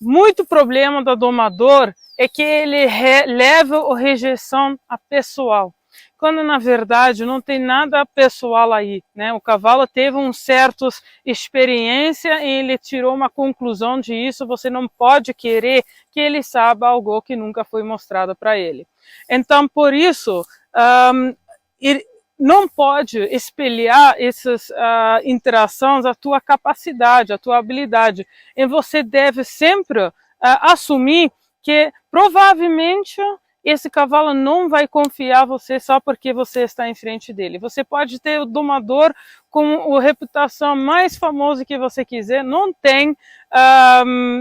muito problema do domador é que ele leva a rejeição a pessoal, quando na verdade não tem nada pessoal aí, né? O cavalo teve um certa experiência e ele tirou uma conclusão disso. Você não pode querer que ele saiba algo que nunca foi mostrado para ele. Então, por isso, não pode espelhar essas interações a tua capacidade, a tua habilidade. E você deve sempre assumir que provavelmente esse cavalo não vai confiar em você só porque você está em frente dele. Você pode ter o domador com a reputação mais famosa que você quiser, não tem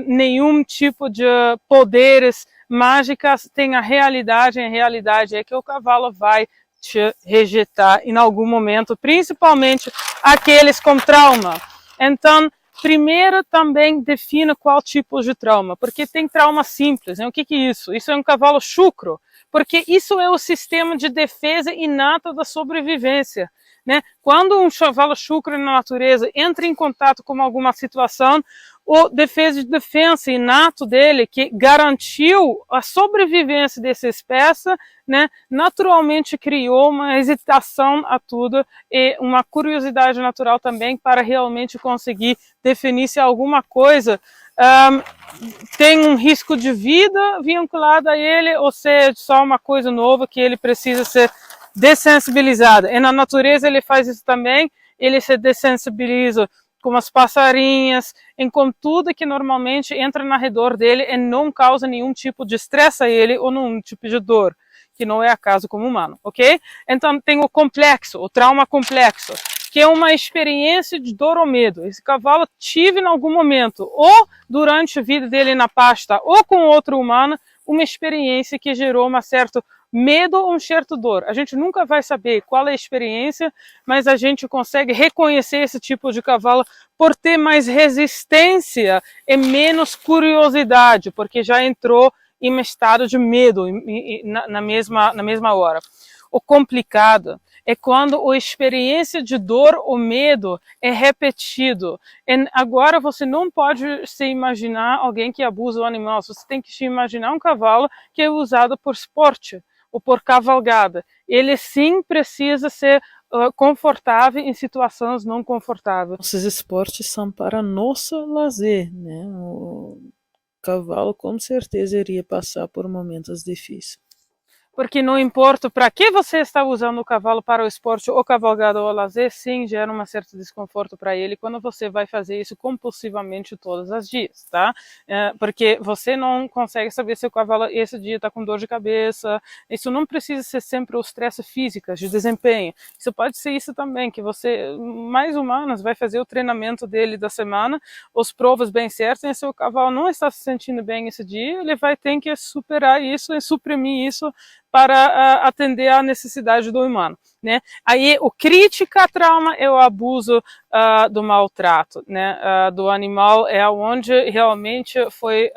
nenhum tipo de poderes mágicas, tem a realidade é que o cavalo vai te rejeitar em algum momento, principalmente aqueles com trauma. Então, primeiro também defina qual tipo de trauma, porque tem trauma simples, né? O que é isso? Isso é um cavalo chucro, porque isso é o sistema de defesa inata da sobrevivência, né? Quando um cavalo chucro na natureza entra em contato com alguma situação, o defesa inato dele, que garantiu a sobrevivência dessa espécie, né, naturalmente criou uma hesitação a tudo e uma curiosidade natural também para realmente conseguir definir se alguma coisa tem um risco de vida vinculado a ele ou se é só uma coisa nova que ele precisa ser dessensibilizado. E na natureza ele faz isso também, ele se dessensibiliza com as passarinhas, com tudo que normalmente entra ao redor dele e não causa nenhum tipo de estresse a ele ou nenhum tipo de dor, que não é o caso como humano, ok? Então tem o complexo, o trauma complexo, que é uma experiência de dor ou medo. Esse cavalo tive em algum momento, ou durante a vida dele na pasta, ou com outro humano, uma experiência que gerou uma certa medo ou um certo dor. A gente nunca vai saber qual é a experiência, mas a gente consegue reconhecer esse tipo de cavalo por ter mais resistência e menos curiosidade, porque já entrou em um estado de medo na mesma hora. O complicado é quando a experiência de dor ou medo é repetido. E agora você não pode se imaginar alguém que abusa o animal, você tem que se imaginar um cavalo que é usado por esporte ou por cavalgada. Ele sim precisa ser confortável em situações não confortáveis. Esses esportes são para nosso lazer, né? O cavalo com certeza iria passar por momentos difíceis. Porque não importa para que você está usando o cavalo para o esporte ou cavalgada ou lazer, sim, gera um certo desconforto para ele quando você vai fazer isso compulsivamente todos os dias, tá? Porque você não consegue saber se o cavalo esse dia está com dor de cabeça. Isso não precisa ser sempre o estresse físico, de desempenho. Isso pode ser isso também, que você, mais humanos, vai fazer o treinamento dele da semana, as provas bem certas, e se o cavalo não está se sentindo bem esse dia, ele vai ter que superar isso e suprimir isso para atender à necessidade do humano, né? Aí o crítica trauma é o abuso do maltrato, né? Do animal, é onde realmente foi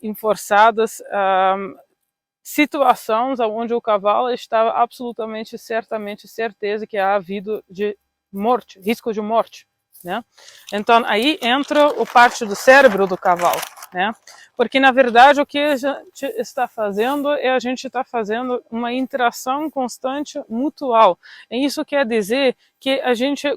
enforçadas situações onde o cavalo estava absolutamente, certamente, certeza que há havido de morte, risco de morte, né? Então aí entra a parte do cérebro do cavalo, né? Porque na verdade o que a gente está fazendo é a gente está fazendo uma interação constante mutual. E isso quer dizer que a gente,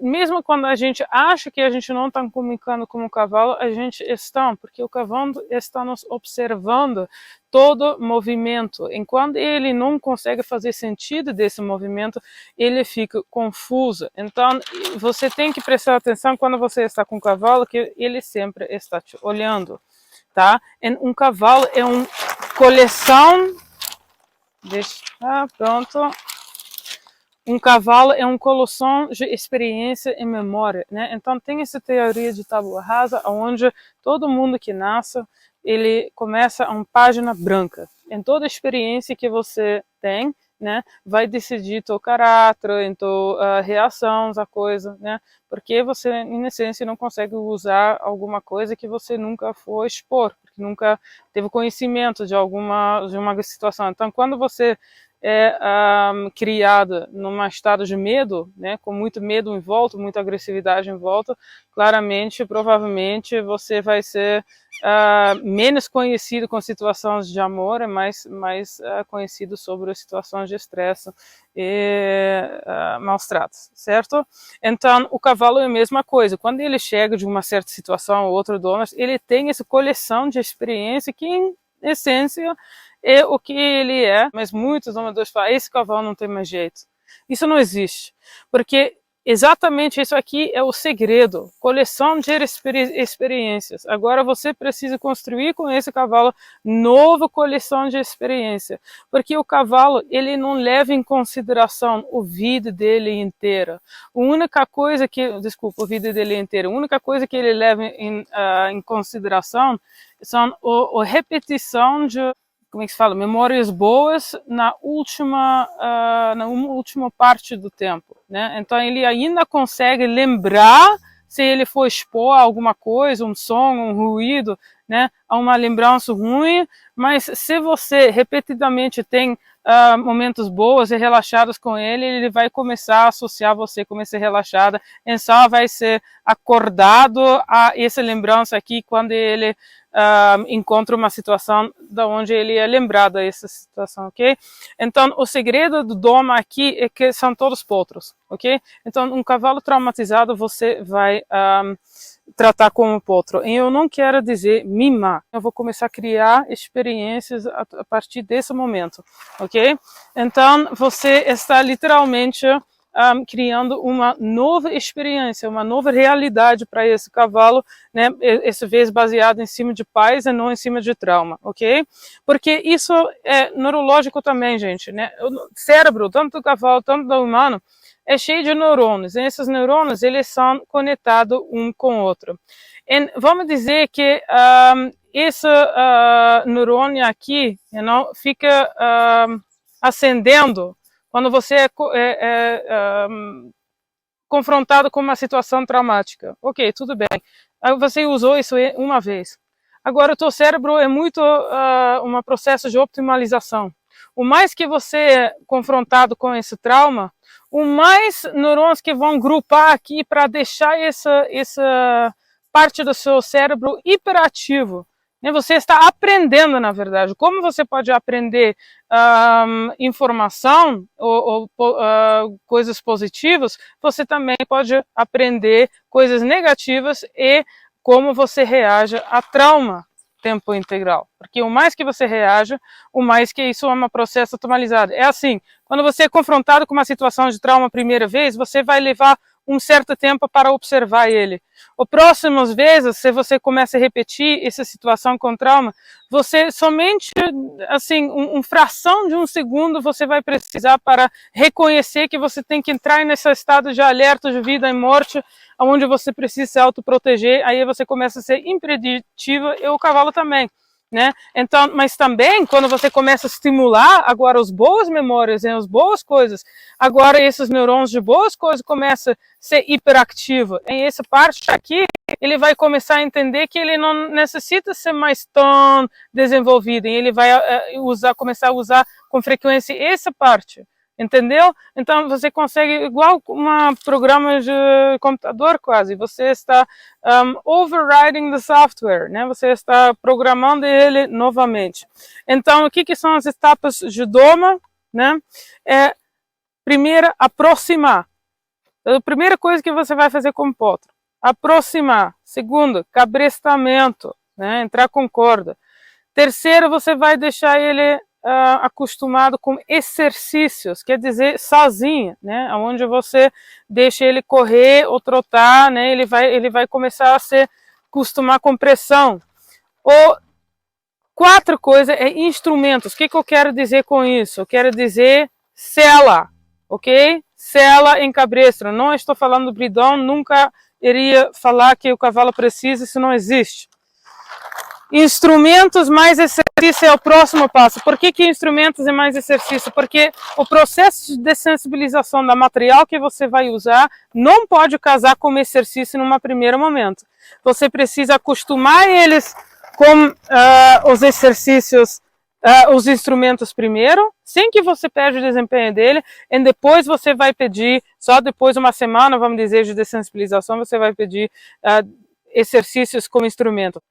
mesmo quando a gente acha que a gente não está comunicando com o cavalo, a gente está, porque o cavalo está nos observando todo movimento. Enquanto ele não consegue fazer sentido desse movimento, ele fica confuso. Então, você tem que prestar atenção quando você está com o cavalo, que ele sempre está te olhando, tá? Um cavalo é uma coleção... pronto. Um cavalo é uma coleção de experiência e memória, né? Então tem essa teoria de tábua rasa, onde todo mundo que nasce, ele começa uma página branca. Em toda experiência que você tem, né, vai decidir teu caráter, em tua reação à coisa, né? Porque você, em essência, não consegue usar alguma coisa que você nunca foi expor, porque nunca teve conhecimento de uma situação. Então, quando você é criada num estado de medo, né, com muito medo em volta, muita agressividade em volta, claramente, provavelmente, você vai ser menos conhecido com situações de amor, é mais conhecido sobre situações de estresse e maus tratos, certo? Então, o cavalo é a mesma coisa. Quando ele chega de uma certa situação ou outro dono, ele tem essa coleção de experiência que, em essência, é o que ele é. Mas muitos domadores falam, esse cavalo não tem mais jeito. Isso não existe, porque exatamente isso aqui é o segredo, coleção de experiências. Agora você precisa construir com esse cavalo nova coleção de experiência, porque o cavalo ele não leva em consideração a vida dele inteira. A única coisa que, a vida dele inteira, a única coisa que ele leva em consideração são a repetição de, como é que se fala, memórias boas na última parte do tempo, né? Então ele ainda consegue lembrar se ele for expor a alguma coisa, um som, um ruído, né, a uma lembrança ruim, mas se você repetidamente tem momentos bons e relaxados com ele, ele vai começar a associar você como ser relaxada, e só vai ser acordado a essa lembrança aqui quando ele encontra uma situação da onde ele é lembrado dessa situação, ok? Então, o segredo do doma aqui é que são todos potros, ok? Então, um cavalo traumatizado você vai tratar como potro. E eu não quero dizer mimar. Eu vou começar a criar experiências a partir desse momento, ok? Então, você está literalmente criando uma nova experiência, uma nova realidade para esse cavalo, né? Essa vez baseado em cima de paz e não em cima de trauma, ok? Porque isso é neurológico também, gente, né? O cérebro, tanto do cavalo, tanto do humano, é cheio de neurônios, e esses neurônios, eles são conectados um com o outro. E vamos dizer que esse neurônio aqui, fica acendendo quando você é confrontado com uma situação traumática. Ok, tudo bem. Você usou isso uma vez. Agora, o teu cérebro é muito um processo de optimalização. O mais que você é confrontado com esse trauma, o mais neurônios que vão grupar aqui para deixar essa parte do seu cérebro hiperativo. Você está aprendendo, na verdade. Como você pode aprender informação ou coisas positivas, você também pode aprender coisas negativas e como você reage a trauma tempo integral. Porque o mais que você reage, o mais que isso é um processo automatizado. É assim, quando você é confrontado com uma situação de trauma a primeira vez, você vai levar um certo tempo para observar ele. As próximas vezes, se você começa a repetir essa situação com trauma, você somente, assim, uma fração de um segundo você vai precisar para reconhecer que você tem que entrar nesse estado de alerta de vida e morte, onde você precisa se autoproteger, aí você começa a ser impreditiva e o cavalo também. Né? Então, mas também quando você começa a estimular agora as boas memórias e as boas coisas, agora esses neurônios de boas coisas começam a ser hiperativos. Em essa parte aqui, ele vai começar a entender que ele não necessita ser mais tão desenvolvido, e ele vai começar a usar com frequência essa parte. Entendeu? Então você consegue, igual um programa de computador quase, você está overriding the software, né? Você está programando ele novamente. Então, o que são as etapas de doma? Né? Primeiro, aproximar. A primeira coisa que você vai fazer com o potro, aproximar. Segundo, cabrestamento, né? Entrar com corda. Terceiro, você vai deixar ele acostumado com exercícios, quer dizer, sozinho, né? Onde você deixa ele correr ou trotar, né? Ele vai começar a se acostumar com pressão. Quarta coisa é instrumentos. O que eu quero dizer com isso? Eu quero dizer sela, ok? Sela em cabrestra. Não estou falando do bridão, nunca iria falar que o cavalo precisa, isso não existe. Instrumentos mais exercício é o próximo passo. Por que instrumentos e mais exercício? Porque o processo de dessensibilização do material que você vai usar não pode casar com o exercício num primeiro momento. Você precisa acostumar eles com os exercícios, os instrumentos primeiro, sem que você perde o desempenho dele, e depois você vai pedir, só depois de uma semana, vamos dizer, de dessensibilização, você vai pedir exercícios como instrumento.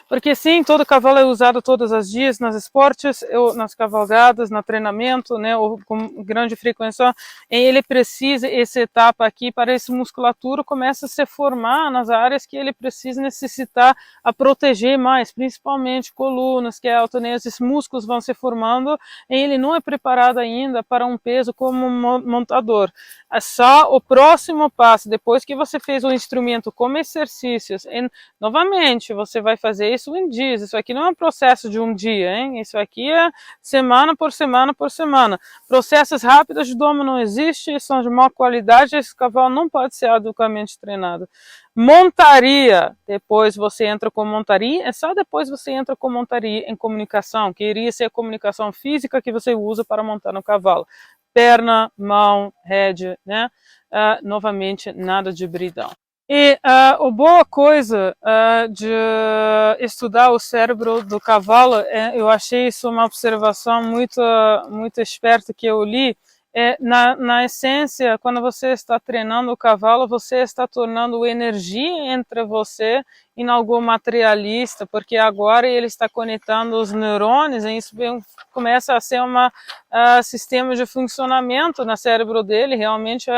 Porque sim, todo cavalo é usado todos os dias nas esportes, nas cavalgadas, no treinamento, né, ou com grande frequência. E ele precisa essa etapa aqui para essa musculatura começa a se formar nas áreas que ele precisa necessitar a proteger mais, principalmente colunas, que é alto, né, esses músculos vão se formando e ele não é preparado ainda para um peso como montador. É só o próximo passo, depois que você fez o instrumento como exercícios, novamente, você vai fazer isso em dias. Isso aqui não é um processo de um dia, hein? Isso aqui é semana por semana por semana. Processos rápidos de domo não existem, são de má qualidade, esse cavalo não pode ser adequadamente treinado. Montaria, depois você entra com montaria, é só depois você entra com montaria em comunicação, que iria ser a comunicação física que você usa para montar no cavalo. Perna, mão, rédea, né? Novamente, nada de bridão. E a boa coisa de estudar o cérebro do cavalo, eu achei isso uma observação muito esperta que eu li, na essência, quando você está treinando o cavalo, você está tornando energia entre você e algo materialista, porque agora ele está conectando os neurônios e isso começa a ser um sistema de funcionamento no cérebro dele, realmente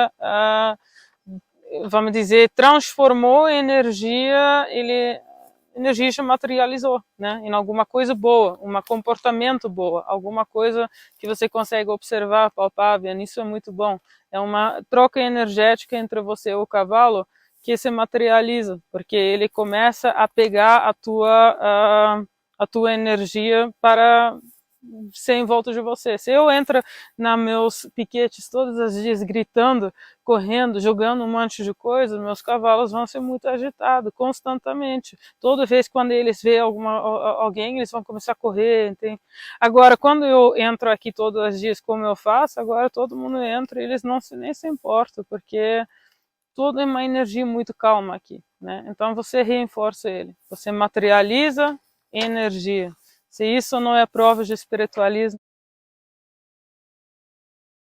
vamos dizer, transformou energia, energia se materializou, né, em alguma coisa boa, um comportamento boa, alguma coisa que você consegue observar, palpável, isso é muito bom. É uma troca energética entre você e o cavalo que se materializa, porque ele começa a pegar a tua energia para ser em volta de você. Se eu entro nos meus piquetes todos os dias gritando, correndo, jogando um monte de coisa, meus cavalos vão ser muito agitados constantemente. Toda vez quando eles veem alguém, eles vão começar a correr. Entende? Agora, quando eu entro aqui todos os dias, como eu faço, agora todo mundo entra e eles nem se importam, porque tudo é uma energia muito calma aqui, né? Então você reforça ele, você materializa energia. Se isso não é prova de espiritualismo,